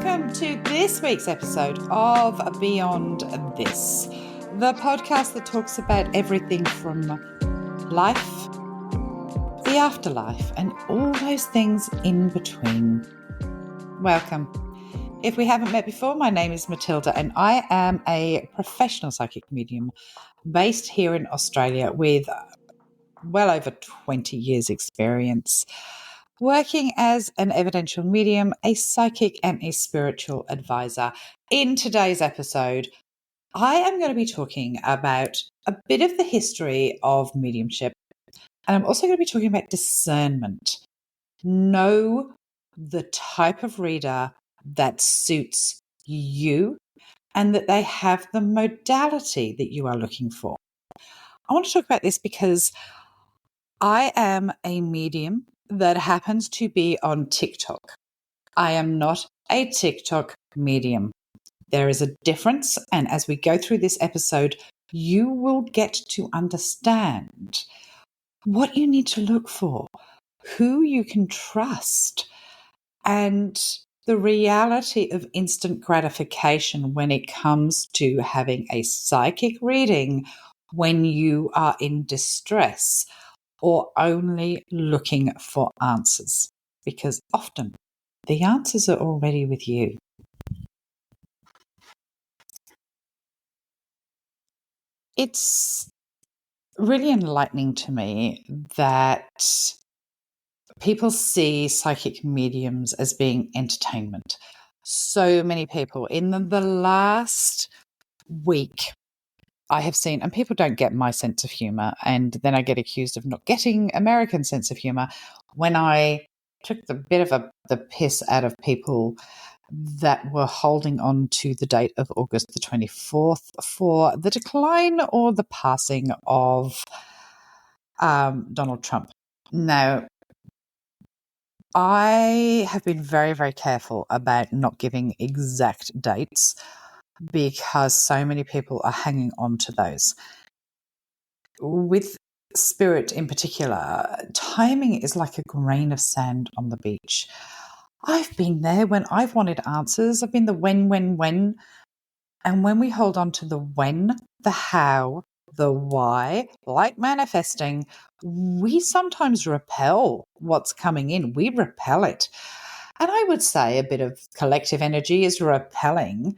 welcome to this week's episode of Beyond This, the podcast that talks about everything from life, the afterlife, and all those things in between. Welcome. If we haven't met before, my name is Matilda and I am a professional psychic medium based here in Australia with well over 20 years experience working as an evidential medium, a psychic and a spiritual advisor. In today's episode, I am going to be talking about a bit of the history of mediumship, and I'm also going to be talking about discernment. Know the type of reader that suits you and that they have the modality that you are looking for. I want to talk about this because I am a medium that happens to be on TikTok. I am not a TikTok medium. There is a difference, and as we go through this episode, you will get to understand what you need to look for, who you can trust, and the reality of instant gratification when it comes to having a psychic reading when you are in distress or only looking for answers, because often the answers are already with you. It's really enlightening to me that people see psychic mediums as being entertainment. So many people in the last week I have seen, and people don't get my sense of humor, and then I get accused of not getting American sense of humor when I took the piss out of people that were holding on to the date of August the 24th for the decline or the passing of Donald Trump. Now, I have been very, very careful about not giving exact dates because so many people are hanging on to those. With spirit in particular, timing is like a grain of sand on the beach. I've been there when I've wanted answers. I've been the when. And when we hold on to the when, the how, the why, like manifesting, we sometimes repel what's coming in. We repel it. And I would say a bit of collective energy is repelling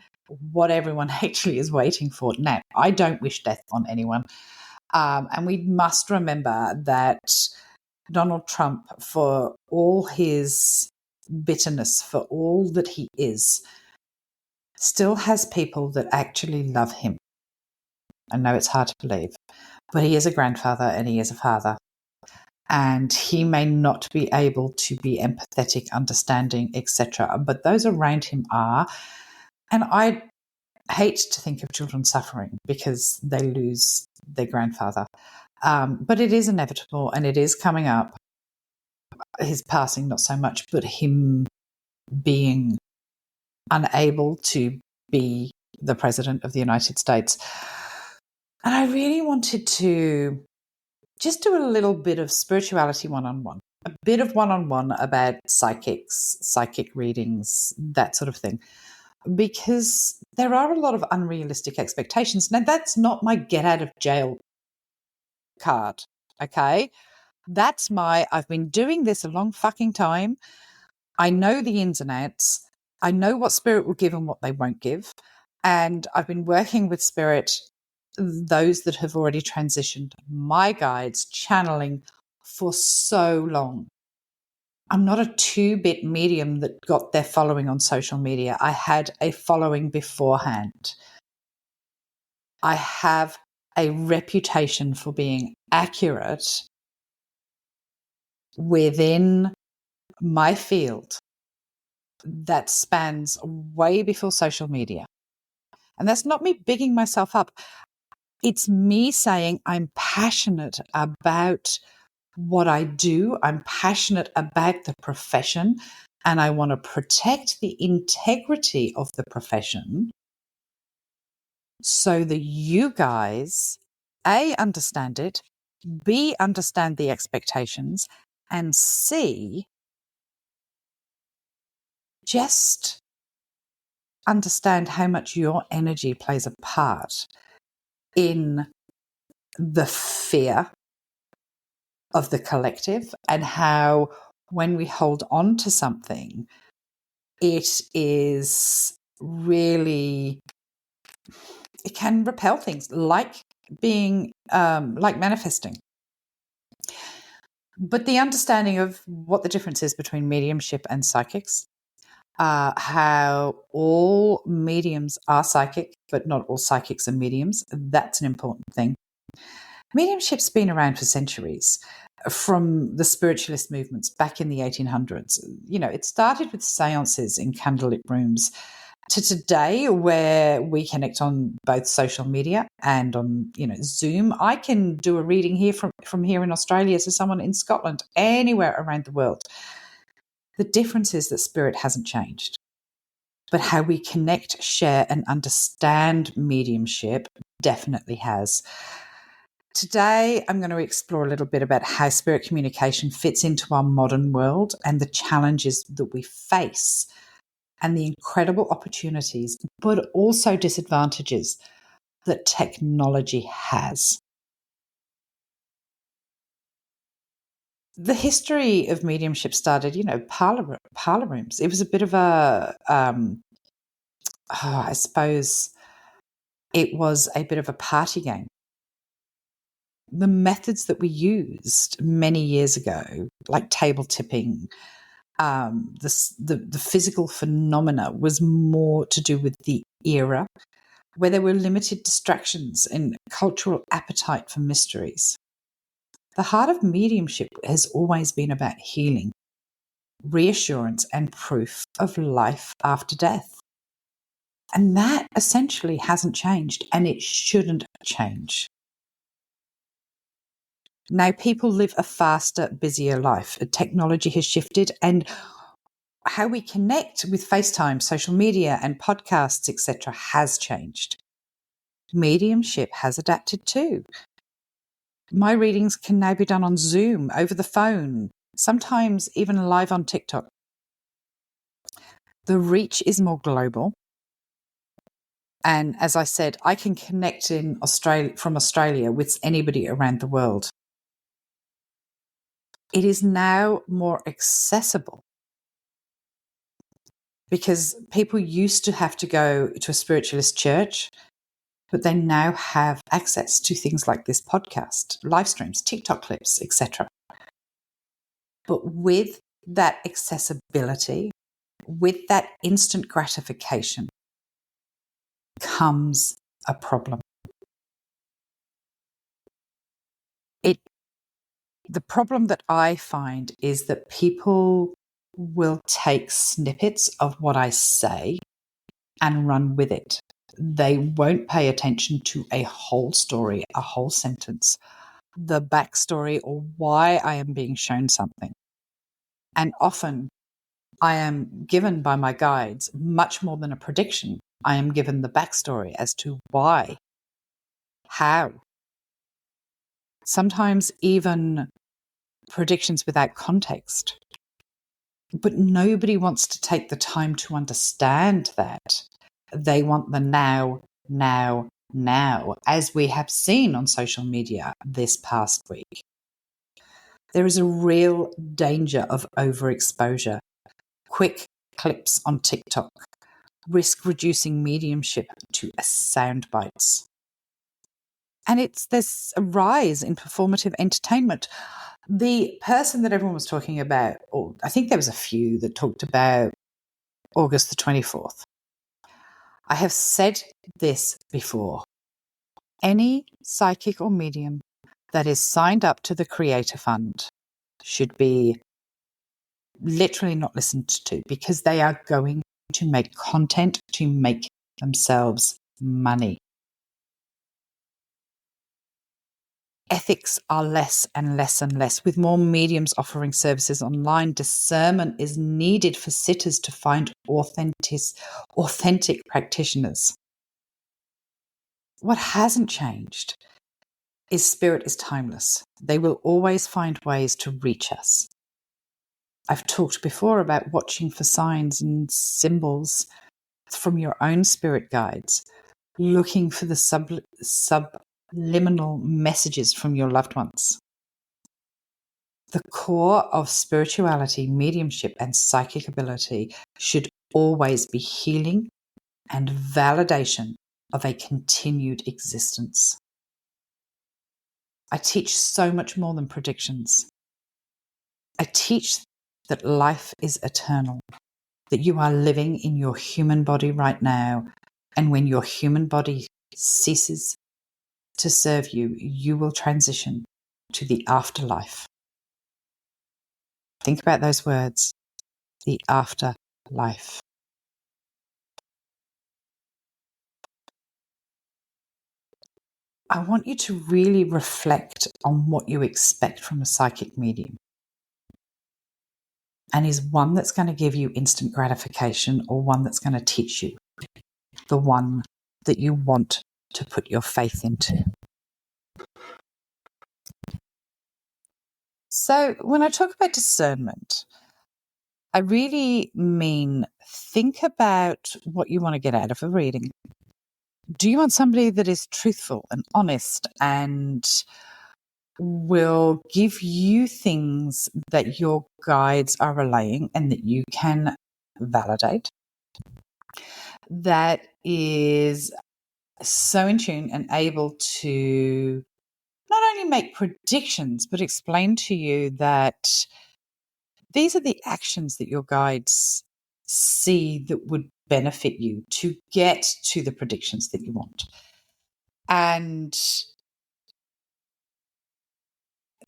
what everyone actually is waiting for. Now, I don't wish death on anyone. And we must remember that Donald Trump, for all his bitterness, for all that he is, still has people that actually love him. I know it's hard to believe, but he is a grandfather and he is a father. And he may not be able to be empathetic, understanding, etc., but those around him are. And I hate to think of children suffering because they lose their grandfather. But it is inevitable and it is coming up. His passing, not so much, but him being unable to be the president of the United States. And I really wanted to just do a little bit of spirituality one-on-one, a bit of one-on-one about psychics, psychic readings, that sort of thing, because there are a lot of unrealistic expectations. Now, that's not my get out of jail card, okay? That's I've been doing this a long fucking time. I know the ins and outs. I know what spirit will give and what they won't give. And I've been working with spirit, those that have already transitioned, my guides, channeling for so long. I'm not a 2-bit medium that got their following on social media. I had a following beforehand. I have a reputation for being accurate within my field that spans way before social media. And that's not me bigging myself up. It's me saying I'm passionate about what I do. I'm passionate about the profession and I want to protect the integrity of the profession so that you guys, A, understand it, B, understand the expectations, and C, just understand how much your energy plays a part in the fear of the collective, and how when we hold on to something, it is really, it can repel things like being like manifesting. But the understanding of what the difference is between mediumship and psychics, how all mediums are psychic, but not all psychics are mediums, that's an important thing. Mediumship's been around for centuries, from the spiritualist movements back in the 1800s. You know, it started with seances in candlelit rooms to today, where we connect on both social media and on, Zoom. I can do a reading here from here in Australia to someone in Scotland, anywhere around the world. The difference is that spirit hasn't changed, but how we connect, share, and understand mediumship definitely has. Today, I'm going to explore a little bit about how spirit communication fits into our modern world and the challenges that we face, and the incredible opportunities, but also disadvantages that technology has. The history of mediumship started, parlor rooms. It was a bit of a, I suppose it was a bit of a party game. The methods that we used many years ago, like table tipping, the physical phenomena, was more to do with the era, where there were limited distractions and cultural appetite for mysteries. The heart of mediumship has always been about healing, reassurance, and proof of life after death. And that essentially hasn't changed, and it shouldn't change. Now, people live a faster, busier life. Technology has shifted, and how we connect with FaceTime, social media, and podcasts, etc., has changed. Mediumship has adapted too. My readings can now be done on Zoom, over the phone, sometimes even live on TikTok. The reach is more global. And as I said, I can connect from Australia with anybody around the world. It is now more accessible, because people used to have to go to a spiritualist church, but they now have access to things like this podcast, live streams, TikTok clips, etc. But with that accessibility, with that instant gratification, comes a problem. The problem that I find is that people will take snippets of what I say and run with it. They won't pay attention to a whole story, a whole sentence, the backstory, or why I am being shown something. And often I am given by my guides much more than a prediction. I am given the backstory as to why, how. Sometimes even predictions without context. But nobody wants to take the time to understand that. They want the now, now, now, as we have seen on social media this past week. There is a real danger of overexposure. Quick clips on TikTok risk reducing mediumship to sound bites. And there's a rise in performative entertainment. The person that everyone was talking about, or I think there was a few that talked about August the 24th. I have said this before. Any psychic or medium that is signed up to the Creator Fund should be literally not listened to, because they are going to make content to make themselves money. Ethics are less and less and less. With more mediums offering services online, discernment is needed for sitters to find authentic practitioners. What hasn't changed is spirit is timeless. They will always find ways to reach us. I've talked before about watching for signs and symbols from your own spirit guides, looking for the subliminal messages from your loved ones. The core of spirituality, mediumship, and psychic ability should always be healing and validation of a continued existence. I teach so much more than predictions. I teach that life is eternal, that you are living in your human body right now, and when your human body ceases to serve you, you will transition to the afterlife. Think about those words, the afterlife. I want you to really reflect on what you expect from a psychic medium. And is one that's going to give you instant gratification or one that's going to teach you? The one that you want to put your faith into. So when I talk about discernment, I really mean think about what you want to get out of a reading. Do you want somebody that is truthful and honest and will give you things that your guides are relaying and that you can validate? That is so in tune and able to not only make predictions, but explain to you that these are the actions that your guides see that would benefit you to get to the predictions that you want. And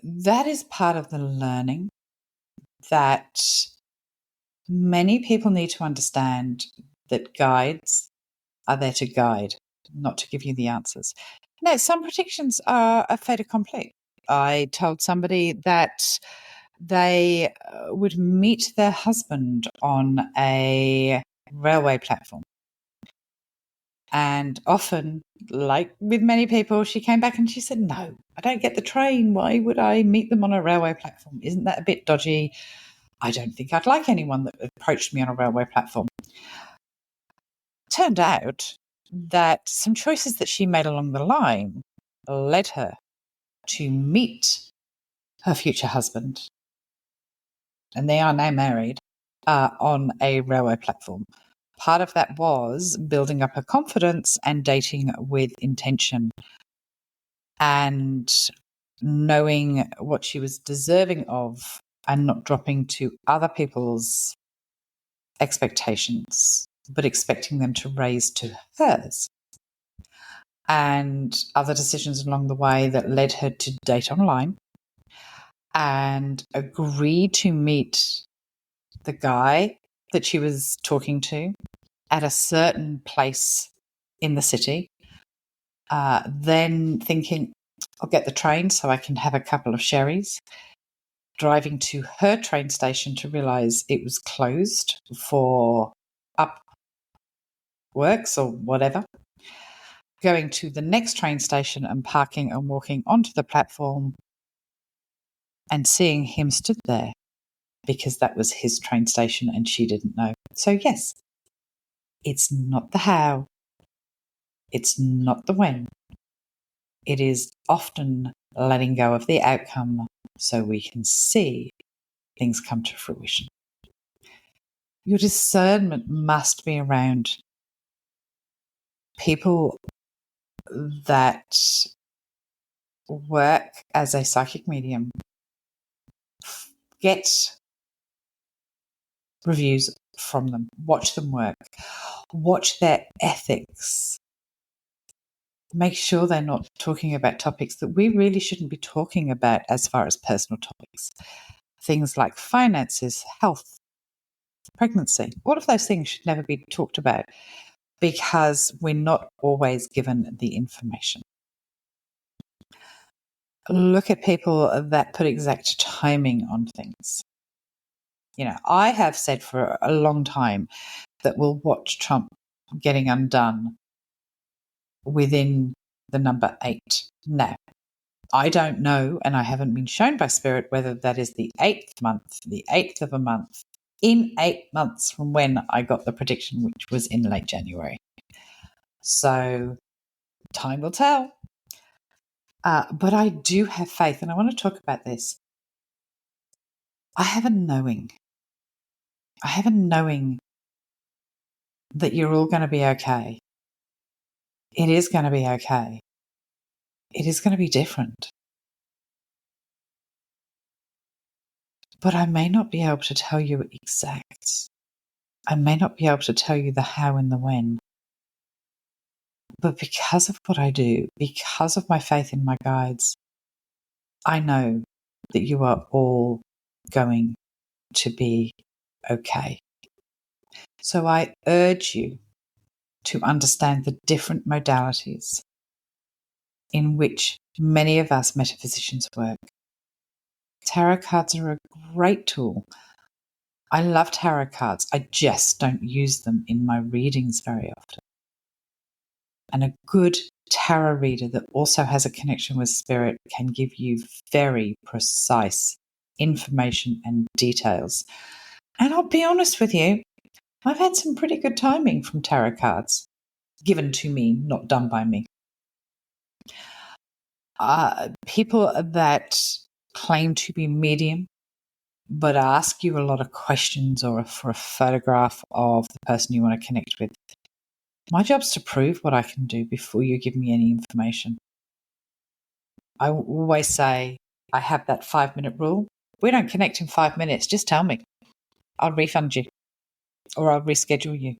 that is part of the learning that many people need to understand, that guides are there to guide, not to give you the answers. Now, some predictions are a fait accompli. I told somebody that they would meet their husband on a railway platform. And often, like with many people, she came back and she said, no, I don't get the train. Why would I meet them on a railway platform? Isn't that a bit dodgy? I don't think I'd like anyone that approached me on a railway platform. Turned out that some choices that she made along the line led her to meet her future husband, and they are now married, on a railway platform. Part of that was building up her confidence and dating with intention and knowing what she was deserving of and not dropping to other people's expectations, but expecting them to raise to hers. And other decisions along the way that led her to date online and agree to meet the guy that she was talking to at a certain place in the city, then thinking, I'll get the train so I can have a couple of sherries, driving to her train station to realise it was closed for up works or whatever, going to the next train station and parking and walking onto the platform and seeing him stood there because that was his train station and she didn't know. So yes, it's not the how, it's not the when. It is often letting go of the outcome so we can see things come to fruition. Your discernment must be around people that work as a psychic medium, get reviews from them, watch them work, watch their ethics, make sure they're not talking about topics that we really shouldn't be talking about as far as personal topics. Things like finances, health, pregnancy, all of those things should never be talked about because we're not always given the information. Look at people that put exact timing on things. You know, I have said for a long time that we'll watch Trump getting undone within the number 8. Now, I don't know, and I haven't been shown by Spirit whether that is the 8th month, the 8th of a month, in 8 months from when I got the prediction, which was in late January. So time will tell. But I do have faith, and I want to talk about this. I have a knowing. I have a knowing that you're all going to be okay. It is going to be okay. It is going to be different. But I may not be able to tell you exact. I may not be able to tell you the how and the when. But because of what I do, because of my faith in my guides, I know that you are all going to be okay. So I urge you to understand the different modalities in which many of us metaphysicians work. Tarot cards are a great tool. I love tarot cards. I just don't use them in my readings very often. And a good tarot reader that also has a connection with spirit can give you very precise information and details. And I'll be honest with you, I've had some pretty good timing from tarot cards, given to me, not done by me. People that claim to be medium but ask you a lot of questions or for a photograph of the person you want to connect with. My job's to prove what I can do before you give me any information. I always say I have that 5-minute rule. We don't connect in 5 minutes. Just tell me. I'll refund you or I'll reschedule you.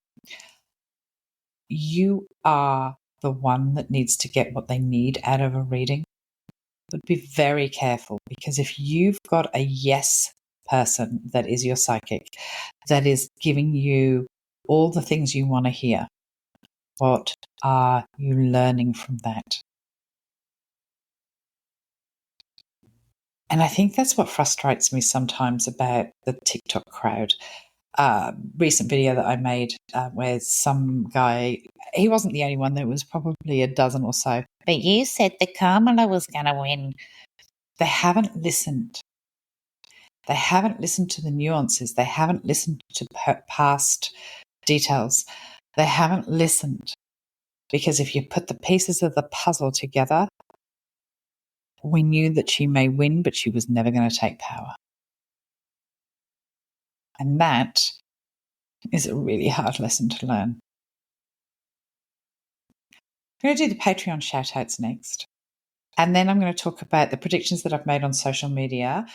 You are the one that needs to get what they need out of a reading. But be very careful, because if you've got a yes person that is your psychic, that is giving you all the things you want to hear, what are you learning from that? And I think that's what frustrates me sometimes about the TikTok crowd. Recent video that I made where some guy, he wasn't the only one, there was probably a dozen or so. But you said that Kamala was going to win. They haven't listened. They haven't listened to the nuances. They haven't listened to past details. They haven't listened. Because if you put the pieces of the puzzle together, we knew that she may win, but she was never going to take power. And that is a really hard lesson to learn. I'm going to do the Patreon shout-outs next. And then I'm going to talk about the predictions that I've made on social media.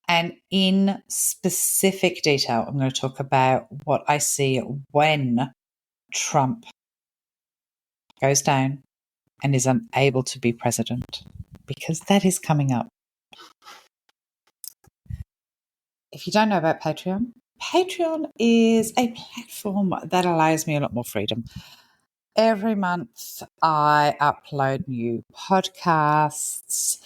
And in specific detail, I'm going to talk about what I see when Trump goes down and is unable to be president, because that is coming up. If you don't know about Patreon, Patreon is a platform that allows me a lot more freedom. Every month I upload new podcasts,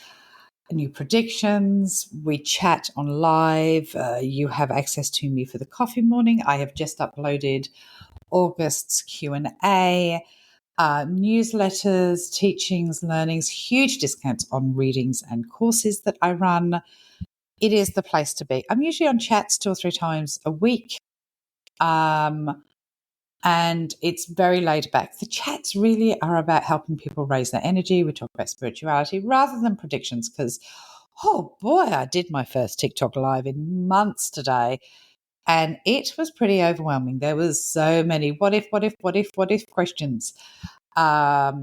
new predictions. We chat on live. You have access to me for the coffee morning. I have just uploaded August's Q&A, newsletters, teachings, learnings, huge discounts on readings and courses that I run. It is the place to be. I'm usually on chats 2 or 3 times a week. And it's very laid back. The chats really are about helping people raise their energy. We talk about spirituality rather than predictions because, oh boy, I did my first TikTok live in months today. And it was pretty overwhelming. There was so many what if questions. But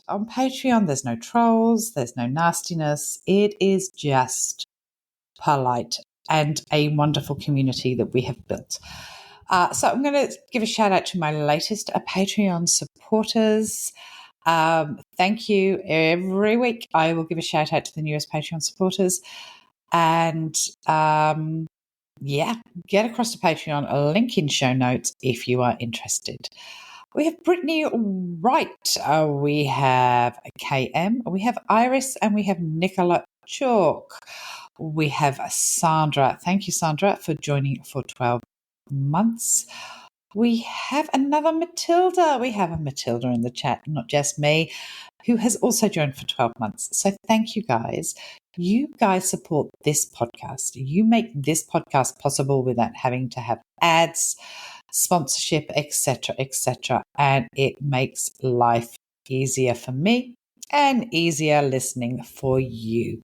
on Patreon, there's no trolls, there's no nastiness. It is just polite and a wonderful community that we have built. So I'm going to give a shout out to my latest Patreon supporters. Thank you. Every week I will give a shout out to the newest Patreon supporters. And get across to Patreon, a link in show notes if you are interested. We have Brittany Wright, we have KM, we have Iris, and we have Nicola Chalk. We have Sandra. Thank you, Sandra, for joining for 12 months. We have another Matilda. We have a Matilda in the chat, not just me, who has also joined for 12 months. So thank you, guys. You guys support this podcast. You make this podcast possible without having to have ads, sponsorship, etc., etc. And it makes life easier for me and easier listening for you.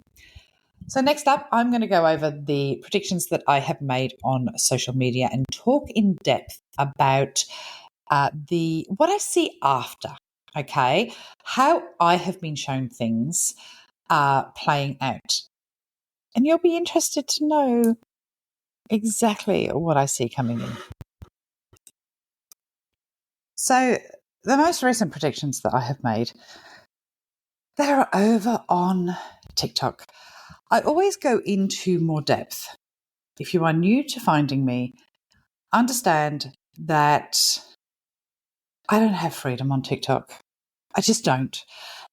So next up, I'm going to go over the predictions that I have made on social media and talk in depth about what I see after, okay, how I have been shown things playing out. And you'll be interested to know exactly what I see coming in. So the most recent predictions that I have made, they're over on TikTok. I always go into more depth. If you are new to finding me, understand that I don't have freedom on TikTok. I just don't.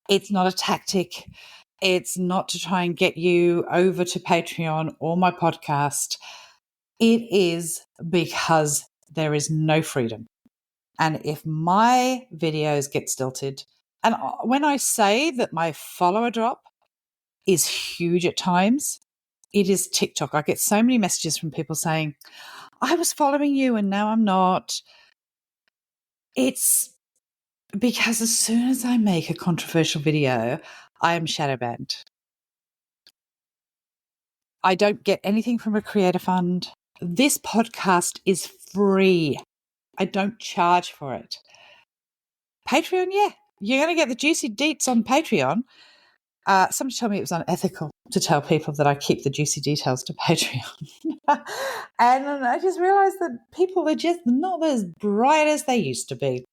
It's not a tactic. It's not to try and get you over to Patreon or my podcast. It is because there is no freedom. And if my videos get stilted, and when I say that my follower drop is huge at times, it is TikTok. I get so many messages from people saying, I was following you and now I'm not. It's because as soon as I make a controversial video, I am shadow banned. I don't get anything from a creator fund. This podcast is free. I don't charge for it. Patreon, yeah. You're going to get the juicy deets on Patreon. Somebody told me it was unethical to tell people that I keep the juicy details to Patreon. And I just realized that people are just not as bright as they used to be.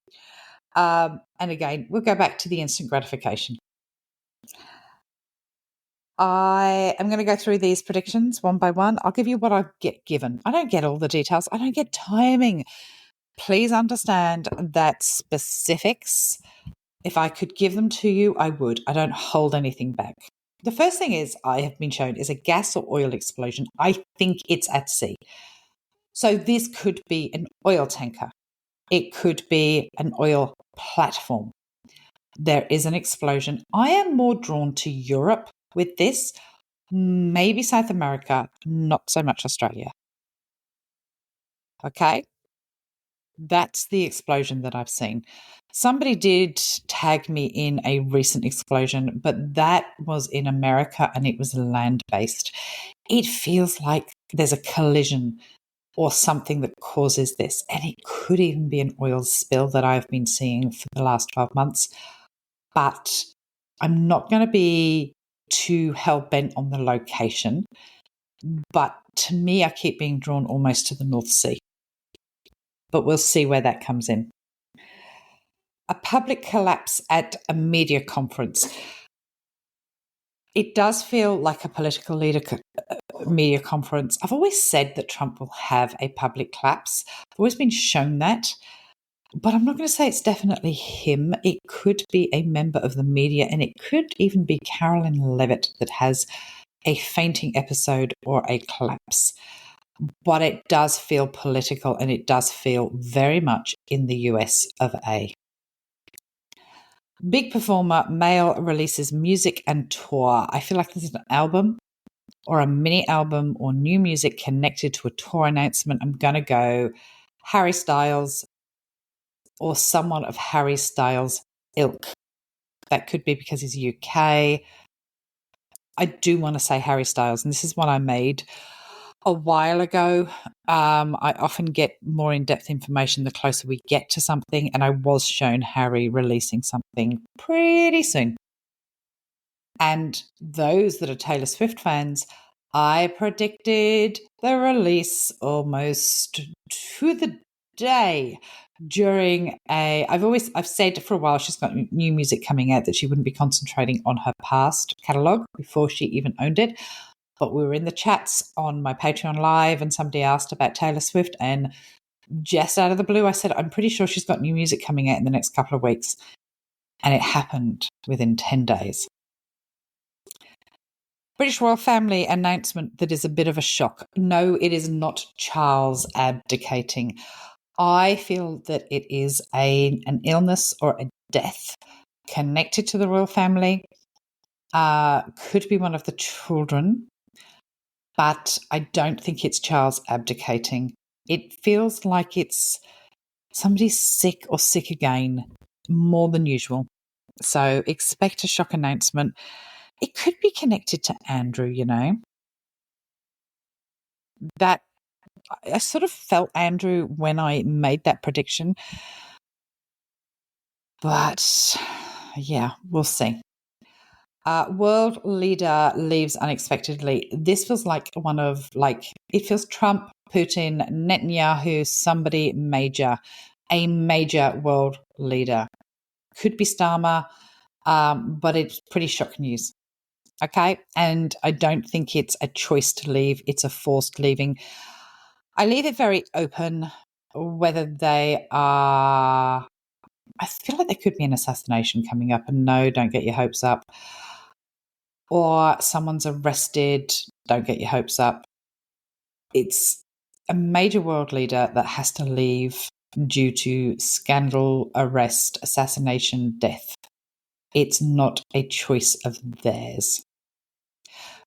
And again, we'll go back to the instant gratification. I am going to go through these predictions one by one. I'll give you what I get given. I don't get all the details. I don't get timing. Please understand that specifics, if I could give them to you, I would. I don't hold anything back. The first thing is I have been shown is a gas or oil explosion. I think it's at sea. So this could be an oil tanker. It could be an oil platform. There is an explosion. I am more drawn to Europe with this, maybe South America, not so much Australia. Okay? That's the explosion that I've seen. Somebody did tag me in a recent explosion, but that was in America and it was land-based. It feels like there's a collision or something that causes this, and it could even be an oil spill that I've been seeing for the last 12 months. But I'm not going to be too hell-bent on the location. But to me, I keep being drawn almost to the North Sea. But we'll see where that comes in. A public collapse at a media conference. It does feel like a political leader media conference. I've always said that Trump will have a public collapse. I've always been shown that. But I'm not going to say it's definitely him. It could be a member of the media, and it could even be Carolyn Levitt that has a fainting episode or a collapse. But it does feel political, and it does feel very much in the US of A. Big performer, male, releases music and tour. I feel like this is an album or a mini album or new music connected to a tour announcement. I'm going to go Harry Styles or someone of Harry Styles' ilk. That could be because he's UK. I do want to say Harry Styles, and this is one I made a while ago. I often get more in-depth information the closer we get to something, and I was shown Harry releasing something pretty soon. And those that are Taylor Swift fans, I predicted the release almost to the day during I've said for a while she's got new music coming out that she wouldn't be concentrating on her past catalogue before she even owned it. But we were in the chats on my Patreon live and somebody asked about Taylor Swift, and just out of the blue I said, I'm pretty sure she's got new music coming out in the next couple of weeks. And it happened within 10 days. British royal family announcement that is a bit of a shock. No, it is not Charles abdicating. I feel that it is an illness or a death connected to the royal family. Could be one of the children, but I don't think it's Charles abdicating. It feels like it's somebody's sick or sick again more than usual. So expect a shock announcement. It could be connected to Andrew, you know. That I sort of felt Andrew when I made that prediction. But yeah, we'll see. World leader leaves unexpectedly. This feels like it feels Trump, Putin, Netanyahu, somebody major, a major world leader. Could be Starmer, but it's pretty shock news. Okay. And I don't think it's a choice to leave, it's a forced leaving. I leave it very open whether they are. I feel like there could be an assassination coming up, and no, don't get your hopes up. Or someone's arrested, don't get your hopes up. It's a major world leader that has to leave due to scandal, arrest, assassination, death. It's not a choice of theirs.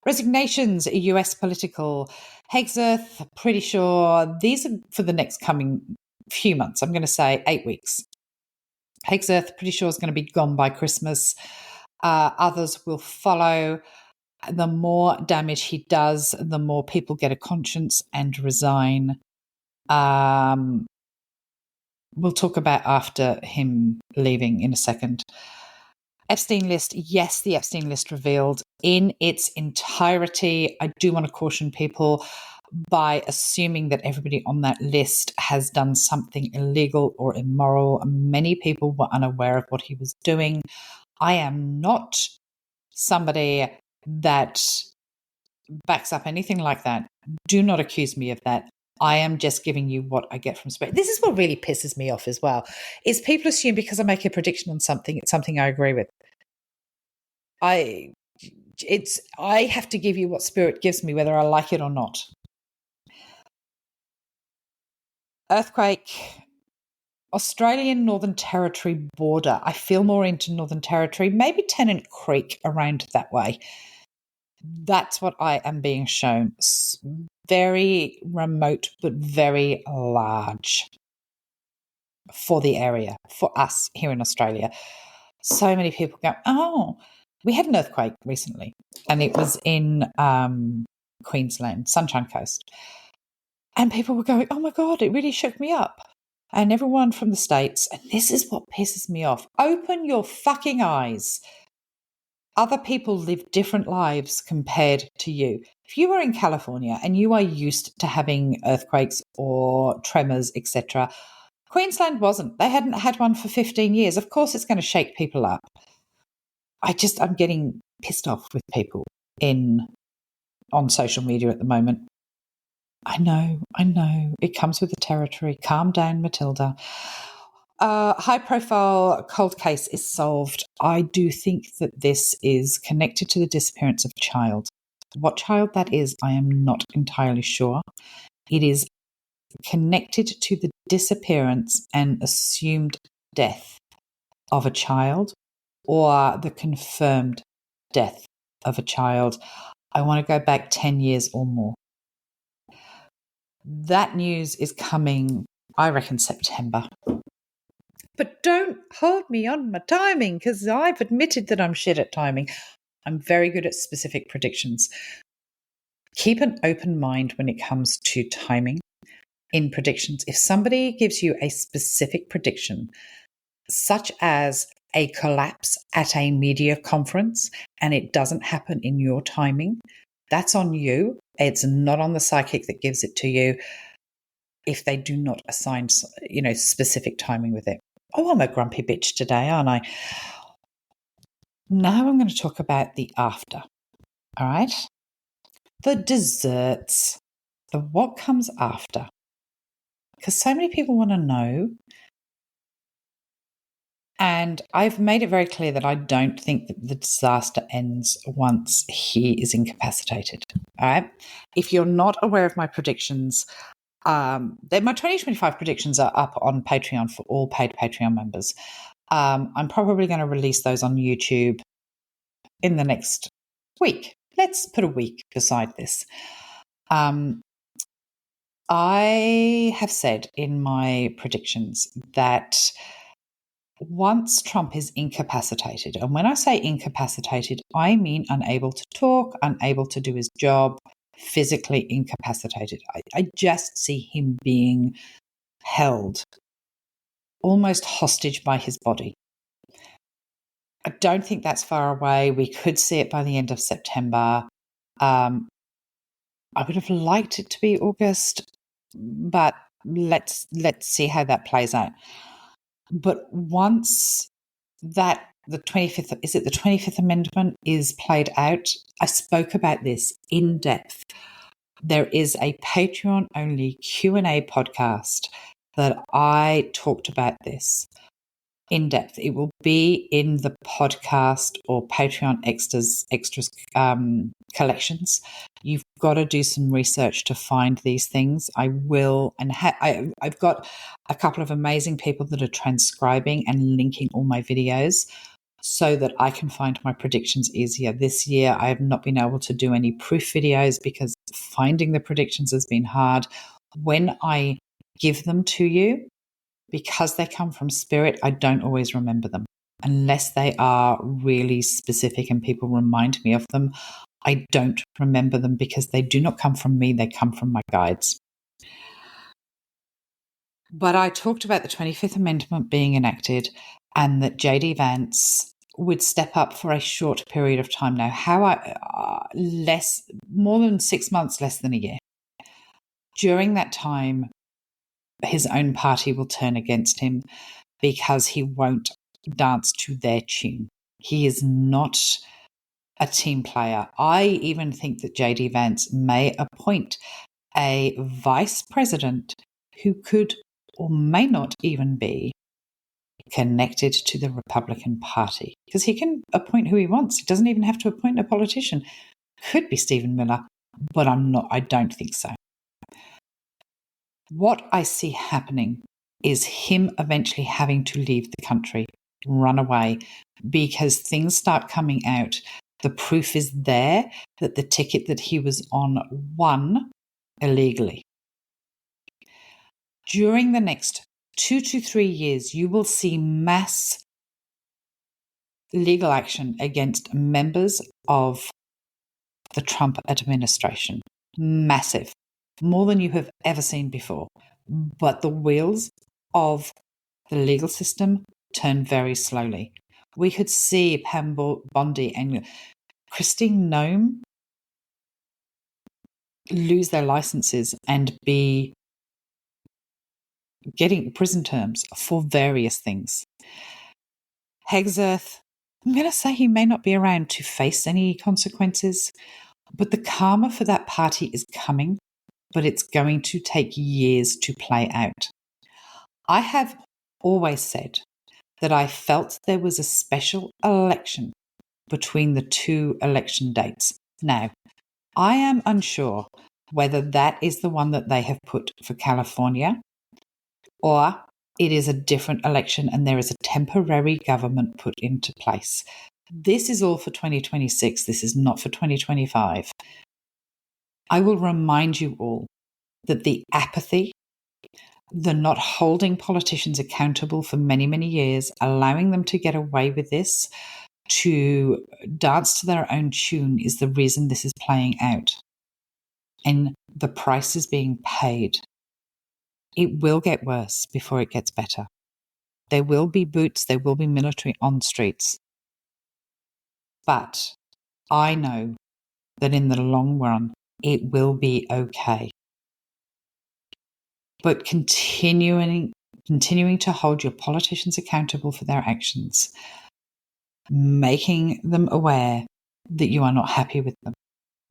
Resignations, US political. Hegseth, pretty sure these are for the next coming few months. I'm going to say 8 weeks. Hegseth, pretty sure is going to be gone by Christmas. Others will follow. The more damage he does, the more people get a conscience and resign. We'll talk about after him leaving in a second. Epstein list, yes, the Epstein list revealed in its entirety. I do want to caution people by assuming that everybody on that list has done something illegal or immoral. Many people were unaware of what he was doing. I am not somebody that backs up anything like that. Do not accuse me of that. I am just giving you what I get from spirit. This is what really pisses me off as well, is people assume because I make a prediction on something, it's something I agree with. I have to give you what spirit gives me, whether I like it or not. Earthquake, Australian Northern Territory border. I feel more into Northern Territory, maybe Tennant Creek around that way. That's what I am being shown. Very remote, but very large for the area, for us here in Australia. So many people go, oh, we had an earthquake recently, and it was in Queensland, Sunshine Coast. And people were going, oh my God, it really shook me up. And everyone from the States, and this is what pisses me off, open your fucking eyes. Other people live different lives compared to you. If you are in California and you are used to having earthquakes or tremors, etc., Queensland wasn't. They hadn't had one for 15 years. Of course it's going to shake people up. I'm getting pissed off with people on social media at the moment. I know. It comes with the territory. Calm down, Matilda. High-profile cold case is solved. I do think that this is connected to the disappearance of a child. What child that is, I am not entirely sure. It is connected to the disappearance and assumed death of a child, or the confirmed death of a child. I want to go back 10 years or more. That news is coming, I reckon, September. But don't hold me on my timing, because I've admitted that I'm shit at timing. I'm very good at specific predictions. Keep an open mind when it comes to timing in predictions. If somebody gives you a specific prediction, such as a collapse at a media conference, and it doesn't happen in your timing, that's on you. It's not on the psychic that gives it to you if they do not assign, specific timing with it. Oh, I'm a grumpy bitch today, aren't I? Now I'm going to talk about the after. All right? The desserts. The what comes after. Because so many people want to know. And I've made it very clear that I don't think that the disaster ends once he is incapacitated. All right? If you're not aware of my predictions, my 2025 predictions are up on Patreon for all paid Patreon members. I'm probably going to release those on YouTube in the next week. Let's put a week beside this. I have said in my predictions that once Trump is incapacitated, and when I say incapacitated, I mean unable to talk, unable to do his job, physically incapacitated. I just see him being held almost hostage by his body. I don't think that's far away. We could see it by the end of September. I would have liked it to be August, but let's see how that plays out. But once that the 25th, is it the 25th Amendment is played out, I spoke about this in depth. There is a Patreon only Q&A podcast that I talked about this in depth. It will be in the podcast or Patreon extras collections. You've got to do some research to find these things. I will, and I've got a couple of amazing people that are transcribing and linking all my videos so that I can find my predictions easier. This year, I have not been able to do any proof videos because finding the predictions has been hard. When I give them to you, because they come from spirit, I don't always remember them. Unless they are really specific and people remind me of them, I don't remember them because they do not come from me, they come from my guides. But I talked about the 25th Amendment being enacted and that JD Vance would step up for a short period of time now. More than 6 months, less than a year. During that time, his own party will turn against him because he won't dance to their tune. He is not a team player. I even think that JD Vance may appoint a vice president who could or may not even be connected to the Republican Party, because he can appoint who he wants. He doesn't even have to appoint a politician. Could be Stephen Miller, but I don't think so. What I see happening is him eventually having to leave the country, run away, because things start coming out. The proof is there that the ticket that he was on won illegally. During the next 2 to 3 years, you will see mass legal action against members of the Trump administration. Massive. More than you have ever seen before. But the wheels of the legal system turn very slowly. We could see Pam Bondi and Christine Nome lose their licenses and be getting prison terms for various things. Hegseth, I'm going to say he may not be around to face any consequences, but the karma for that party is coming, but it's going to take years to play out. I have always said that I felt there was a special election between the two election dates. Now, I am unsure whether that is the one that they have put for California or it is a different election and there is a temporary government put into place. This is all for 2026. This is not for 2025. I will remind you all that the apathy, the not holding politicians accountable for many, many years, allowing them to get away with this, to dance to their own tune is the reason this is playing out. And the price is being paid. It will get worse before it gets better. There will be boots, there will be military on streets. But I know that in the long run, it will be okay. But continuing to hold your politicians accountable for their actions, making them aware that you are not happy with them.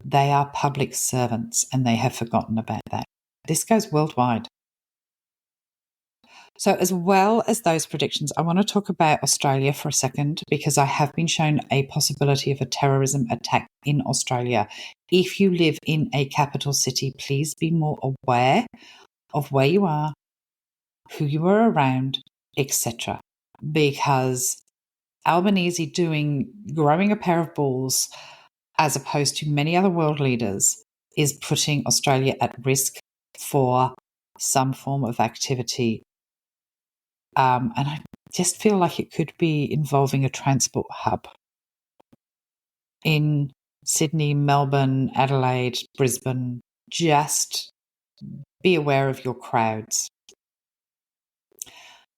They are public servants and they have forgotten about that. This goes worldwide. So as well as those predictions, I want to talk about Australia for a second because I have been shown a possibility of a terrorism attack in Australia. If you live in a capital city, please be more aware of where you are, who you are around, etc. Because Albanese growing a pair of balls, as opposed to many other world leaders, is putting Australia at risk for some form of activity. And I just feel like it could be involving a transport hub in Sydney, Melbourne, Adelaide, Brisbane. Just be aware of your crowds.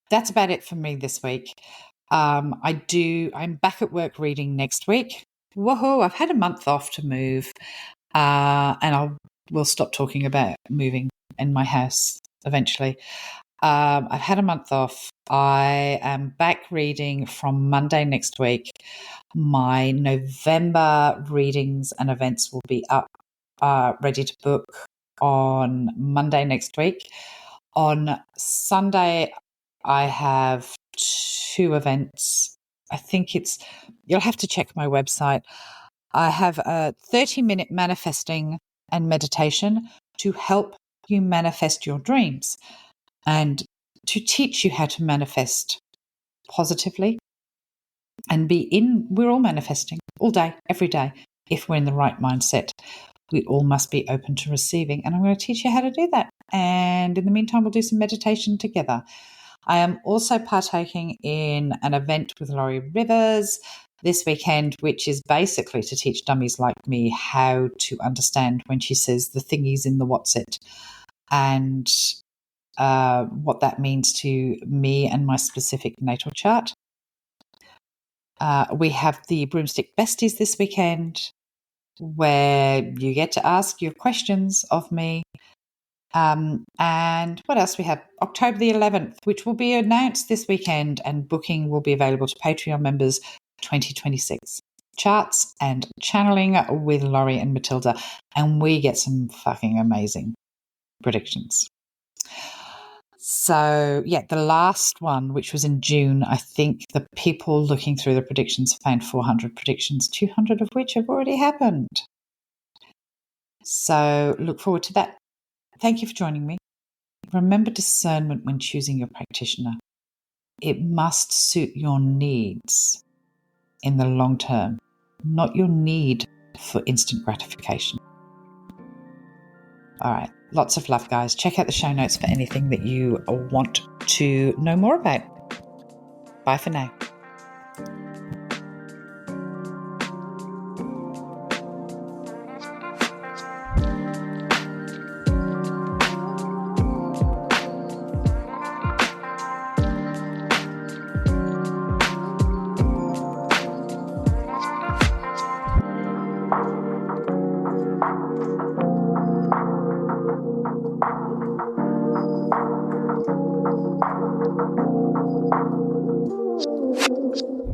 That's about it for me this week. I'm back at work reading next week. Woohoo! I've had a month off to move, and we'll stop talking about moving in my house eventually. I've had a month off. I am back reading from Monday next week. My November readings and events will be up, ready to book on Monday next week. On Sunday, I have 2 events. I think you'll have to check my website. I have a 30-minute manifesting and meditation to help you manifest your dreams and to teach you how to manifest positively and we're all manifesting all day, every day, if we're in the right mindset. We all must be open to receiving, and I'm going to teach you how to do that. And in the meantime, we'll do some meditation together. I am also partaking in an event with Laurie Rivers this weekend, which is basically to teach dummies like me how to understand when she says the thingies in the what's it, and what that means to me and my specific natal chart. We have the Broomstick Besties this weekend, where you get to ask your questions of me. And what else we have? October the 11th, which will be announced this weekend, and booking will be available to Patreon members 2026. Charts and channeling with Laurie and Matilda, and we get some fucking amazing predictions. So, yeah, the last one, which was in June, I think the people looking through the predictions found 400 predictions, 200 of which have already happened. So look forward to that. Thank you for joining me. Remember discernment when choosing your practitioner. It must suit your needs in the long term, not your need for instant gratification. All right. Lots of love, guys. Check out the show notes for anything that you want to know more about. Bye for now.